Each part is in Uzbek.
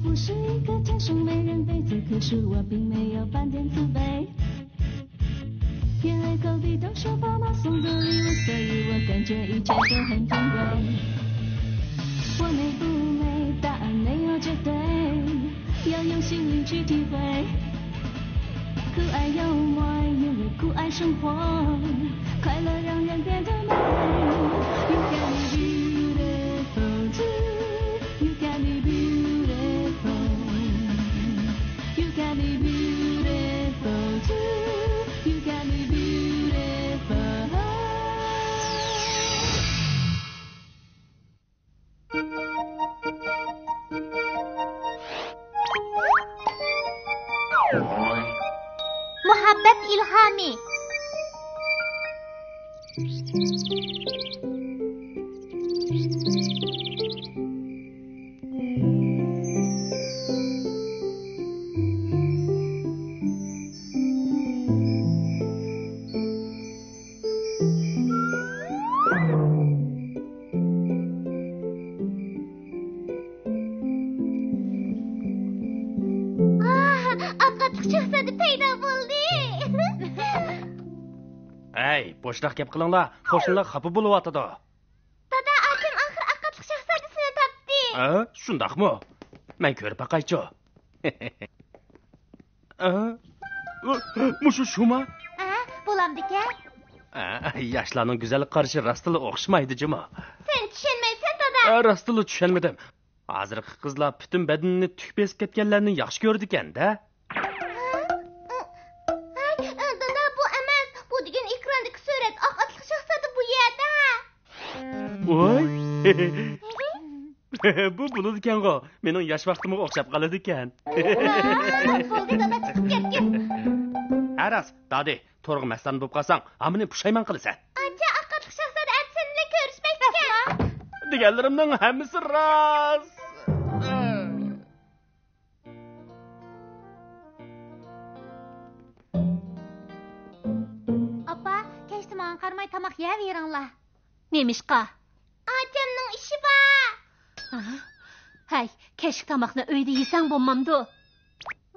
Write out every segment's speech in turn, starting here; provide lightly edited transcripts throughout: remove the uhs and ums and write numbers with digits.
不是一个天生美人杯子，可是我并没有半点自卑。因为隔壁都是爸妈送的礼物，所以我感觉一切都很珍贵。我美不美，答案没有绝对，要用心灵去体会。酷爱幽默，因为酷爱生活，快乐让人变得美。You got me beautiful too, you got me beautiful, you got me beautiful too, you got me beautiful. محبت إلهامي. Akatlık şahzade peyda buldu. Ey, boşluq gap qilinglar. Qo'shnilar xafa bo'lyapti. Dada, akam axir akatlık şahzadesini topdi. Ha, shundaqmi? Men ko'rib baqaychi. Mushu shumi? Ha, bo'lamdikan. Yoshlarning go'zallik qarashi rostila o'xshamaydi-jimi? Sen tushunmaysan, dada. Rostila tushunmadim. Hozirgi qizlar butun badanini tuk besib ketganlarni yaxshi ko'rdi ekan-da. Dada, bu emas. Bu degan ekrandagi surat. Akatlık şahzade bu yerda. Voy. Bu bo'ladi ekan-ku. Mening yosh vaqtimga o'xshab qoladi ekan. Bo'ldi, dada, chiqib ketgin. Aras, dadi, to'g'ri masdan bo'lib qolsang, amini pushaymon qilasan. Ancha akatlık şahzade sen bilan ko'rishmaydi ekan. Deganlarimning hammasi rost. Opa, kechda menga qaramay tomoq yeveringlar. Nemishqa? Atamning ishi bor. Hay, kechki tomoqni uyda yesang bo'lmamdi.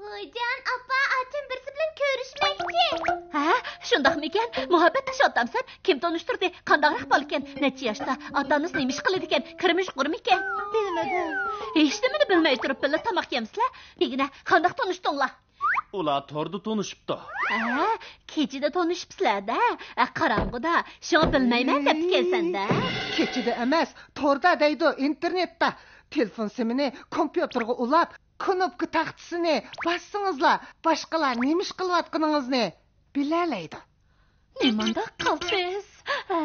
Voyjon, opa, atam birisi bilan ko'rishmoqchi. Ha, shundaqmikan? Muhabbatda shodamsan. Kim tanishtirdi? Qandaqroq bo'lgan? Necha yoshda? Otangiz nima ish qiladi ekan? Kirmish qurmikan? Bilmadim. Hech nimani bilmay turib birga tomoq yemsizlar? Degina, qandaq tanishdinglar? Ular to'rda tanishibdi. Ha, kechida tanishibsizlar-da. Qarong'ida, shuni bilmayman deb kelsan-da. Kechida emas, to'rda deydi, internetda. Telefon simini kompyuterga ulab, knopka taxtasini bossingizlar, boshqalar nima ish qilayotganingizni bilalaydi. Nimanda qalbsiz? Ha?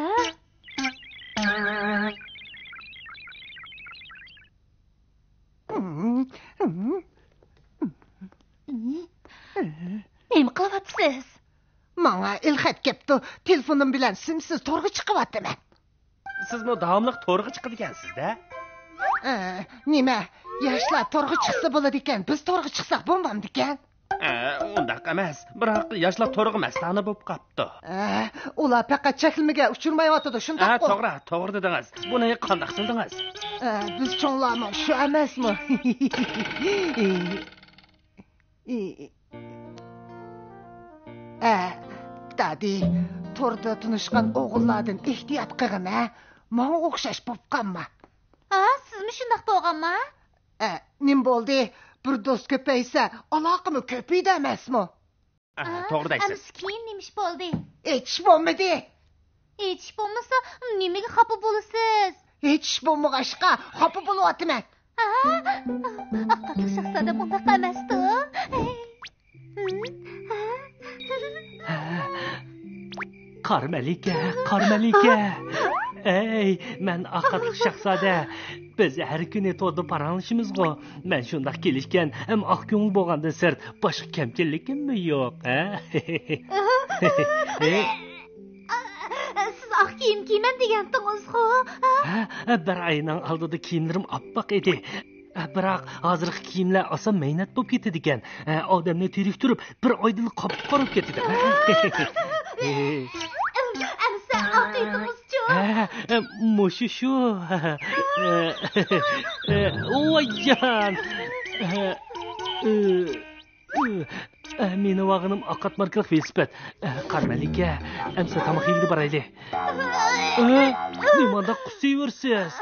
Nima qilyapsiz? Menga ilxat kepti. Telefonim bilan simsiz to'rga chiqyapman. Sizmi davomli to'rga chiqadi ekansiz-da? Nima? Yoshlar to'rga chiqsa bo'ladi ekan, biz to'rga chiqsak bo'lmamdi ekan. Undaq emas. Biroq yoshlar to'rga mastana bo'lib qopti. Ular faqat chakilmaga uchirmayotdi, shundaq-ku. To'g'ri dedingiz. Buni qanday qildingiz? Biz cho'nglarmi, shu emasmi? Dadi, to'rda tunishgan o'g'illardan ehtiyot qilgin, ha? Menga o'xshash bo'lib qolma. Sizmi shundaq bo'lganmi? Nim bo'ldi? Bir do'st ko'paysa, aloqami ko'paydi emasmi? To'g'ri deysiz. Keyin nimish bo'ldi? Hech bo'lmadi. Hech bo'lmasa, nimaga xafa bo'lasiz? Hech bo'lmag'ashqa xafa bo'lyapman. Akatlık şahzade bundoq emasdi. Qarmalika. Ey, men Akatlık şahzade. Biz har kuni to'da paranglashimiz-ku. Men shundaq kelishgan, ham oq ko'ngil bo'lgandan sirt boshqa kamchilikimmi yo'q, ha? Siz oq kiyim kiyman degandingiz-ku. Bir oyning oldida kiyimlarim oppoq edi. Biroq hozirgi kiyimlar oson mehnat bo'lib ketadi ekan. Odamni teriktirib, bir oydan qop-qorib ketadi. Amsa oqidingiz-chu. Mushu shu. Voyjon. Meni vag'anim oqat markali velosiped. Qarmalika, amsa tamoq yeydi barayli. Nimanda qusaversiz?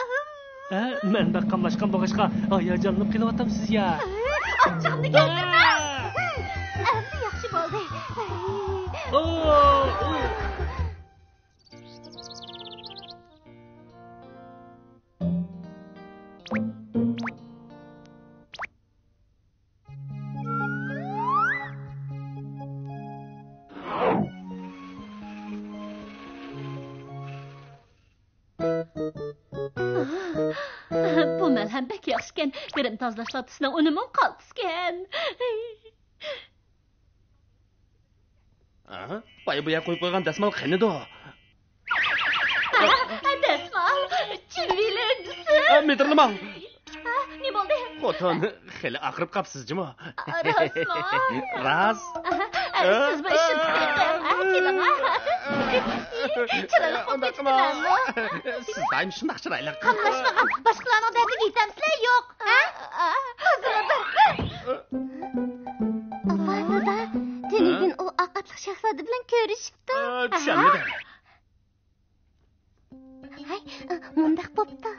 Menda qamlashgan bo'g'ashqa hayajonlanib kelyapsiz ya. Achchig'imni keltirma. Endi yaxshi bo'ldi. Bu malham bek yaxshikan. Birim tozlashlatishning unimi qoltiskan. Bay bu yoqqa qo'yib qo'ygan dasmal qanida? Dasmal, chivilincisi. Metrlama. Ne bo'ldi? Xotin, xeli aqrib qapsizmi? Rasmal. Ras. Siz bu ishni keling. Chiroyli qo'pitdilarmi? Siz doim shunday chiroyli. Qamlashmagan, boshqalarning dardiga yetamsizlar yo'q. Vaqtida Tenigin u oqatli shahzoda bilan ko'rishibdi. Tushunmadim. Hay, mundaq bo'pti.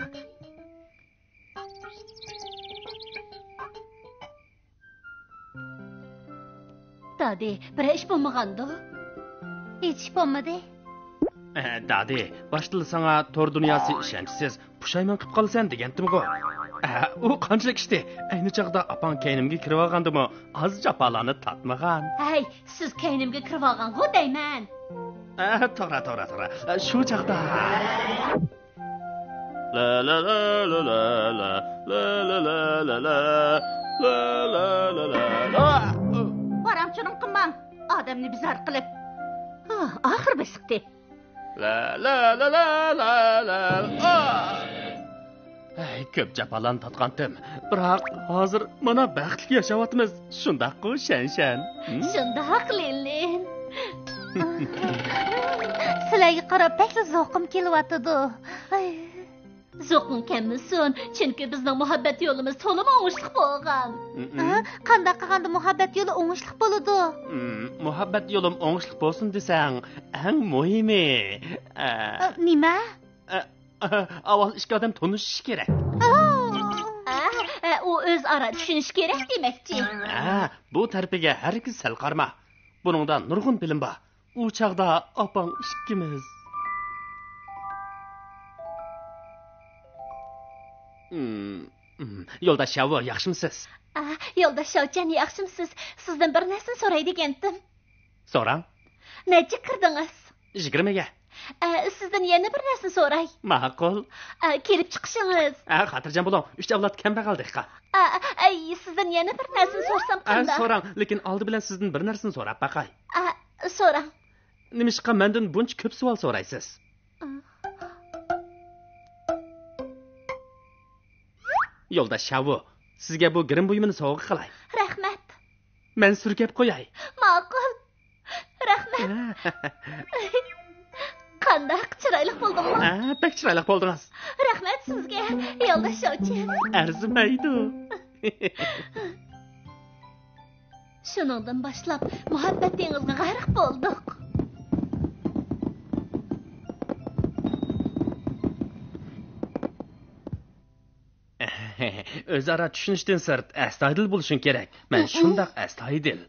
Dadi, bir ish bo'lmagandi. Hech ish bo'lmadi. Dadi, boshida sana tor dunyosi ishonchsiz, pushaymon qilib qolsan degandim-ku. U qanchalik ishdi? Ayni chaqda apang kaynimga kirib olgandimi, az jafolarni tatmagan. Hay, siz kaynimga kirib olgan-ku deyman. To'g'ri. Shu chaqda. La la la la la la la la la la la la la la la. Varamchining qilmang. Odamni bizar qilib. Oxir bisiqdi. La la la la la la. Ko'p jafolarni tatgandim. Biroq hozir mana baxtli yashayapmiz. Shundaq-ku, shan. Shundoq, Lilin. Sizlarga qarab pek zo'qim kelyapti. Zo'qing kelmasin, chunki bizning muhabbat yo'limiz to'liq o'ngishli bo'lgan. Qanday qilganda muhabbat yo'li o'ngishli bo'ladi? Muhabbat yo'lim o'ngishli bo'lsin desang, eng muhimi. Nima? Avval ikki odam tanishish kerak. U o'zaro tushunish kerak demakchi. Bu tarbiyaga hargiz sal qarma. Buningda nurg'un bilim bor. U chaqda opang ikkimiz. Yo'ldosh Shavo, yaxshimisiz? Yo'ldosh Shavchan, yaxshimisiz? Sizdan bir narsani so'ray degandim. So'rang. Necha kirdingiz? 20 ga. Sizdan yana bir narsani so'ray. Ma'qul. Kelib chiqishingiz. Xotirjam bo'ling. 3 avlod kambag'aldik. Sizdan yana bir narsani so'rsam qanday? So'rang, lekin oldi bilan sizdan bir narsani so'rab baqay. So'rang. Nimishqa mendan buncha ko'p savol so'raysiz? Yo'ldosh Shavo, sizga bu girim buyumini sovg'a qilay. Rahmat. Men surkab qo'yay. Ma'qul. Rahmat. Qanday chiroyli bo'ldingmi? Pek chiroyli bo'ldingiz. Rahmat sizga, Yo'ldosh Shavchan. Arzimaydi. Shuningdan boshlab muhabbat dengizga g'arq bo'ldik. O'zaro tushunishdan sirt astoydil bo'lishing kerak. Men shundaq astoydil.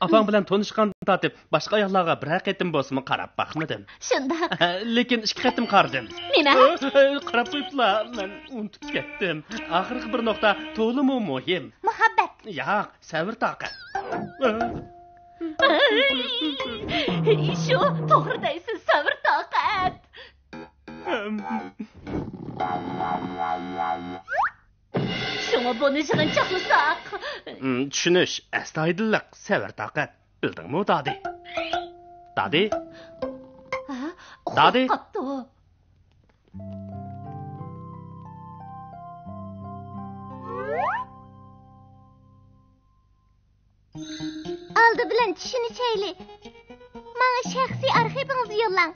Opam bilan tanishgandan tortib boshqa ayollarga bir qatim bo'lsin qarab baxmadim. Shundaq. Lekin ikki qatim qardim. Nima? Qarab qo'yiblar, men unutib ketdim. Oxirgi bir nuqta to'liq muhim. Muhabbat. Yo'q, sabr toqat. Shu to'g'ri deysiz, sabr toqat. Shunga buni yig'inchoqlasak. Tushunish, astoydillik, sabr toqat. Bildingmi, Dadi? Dadi? Dadi? Oldi bilan tushunishayli. Menga shaxsiy arxivingizni yo'llang.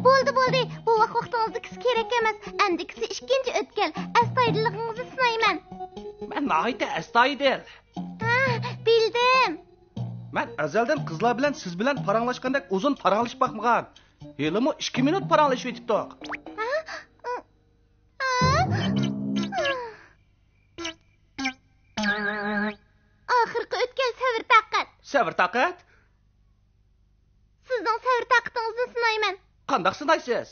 Bo'ldi. Bu vaqtingizni kerak emas. Endikisi ikkinchi o'tgan. Astoydiligingizni sinayman. Men nahayta astoydil. Ha, bildim. Men azaldan qizlar bilan siz bilan paranglashgandek uzun paranglashib bakmagan. Helimi 2 minut paranglashib o'tibdik. Oxirgi o'tgan savr taqat. Sabr taqat? Sizning savr taqatingizni sinayman. Qanday sinaysiz?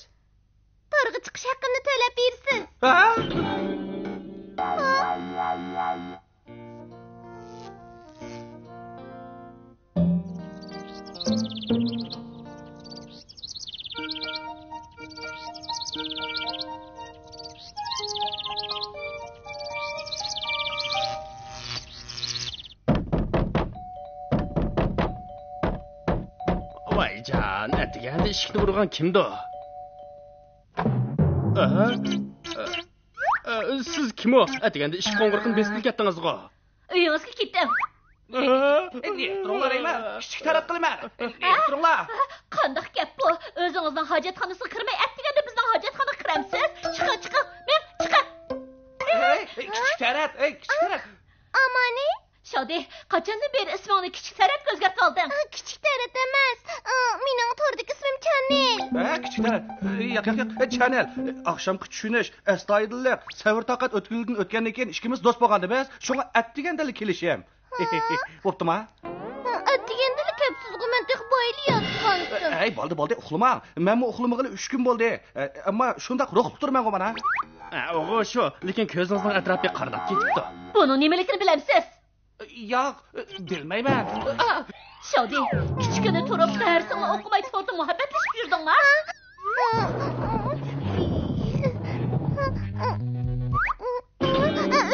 Torga chiqish haqqini to'lab bersin. Ha? Voyjon, atiganda eshikni urgan kimdi? Siz kim o? Atiganda eshik qo'ng'irqini besib ketdingizg'o. Uyingizga ketdim. Ne turunglar eyman? Kichik taraf qilma. Ne turunglar? Qanday gap bu? O'zingizning hojatxonasiga kirmay, atdiganda bizning hojatxonaga kiramsiz? Chiqing. Men chiqing. Kichik taraf, kichik taraf. Amani? Shodi, qachondan beri ismingni kichik tarafga o'zgartib olding? Kichik taraf emas. Mening tordagi ismim Chanel. Kichik taraf. Yo'q, Chanel. Oqshomgi tushunish, astoydillik, savr taqat o'tgandan keyin ikkimiz do'st bo'lganda biz, shunga atdigandalik kelishim. Bo'ptimi? Atdigandalik sizga men tek boyli yotgandim. Bo'ldi, uxlamang. Men bu uxlamag'ili 3 kun bo'ldi. Ammo shundaq ruh turman mana. O'g'o shu, lekin ko'zingizning atrofiga qarab ketibdi. Buning nimaligini bilamsiz? Yo'q, bilmayman. Shodi, kichkina turib darsingni o'qimay to'g'ri muhabbatlashib yurdingmi?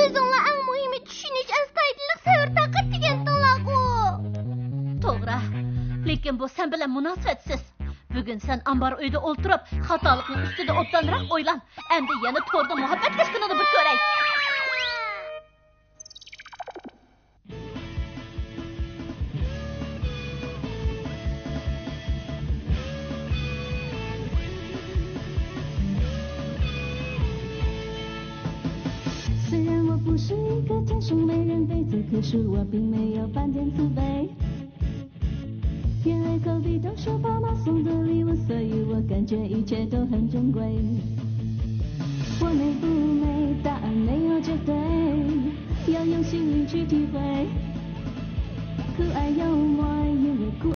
O'zingni eng muhimi tushunish, astoydillik, savr taqat degan talagu. To'g'ri, lekin bu sen bilan munosabatsiz. Bugun sen ambar uyda o'ltirib, xatolikning ustida obdanroq o'ylan. Endi yana to'g'ri muhabbatlashganini bir ko'ray.不是一个天生美人妃子，可是我并没有半点自卑。因为隔壁都说爸妈送的礼物，所以我感觉一切都很珍贵。我美不美，答案没有绝对，要用心灵去体会。可爱幽默，因为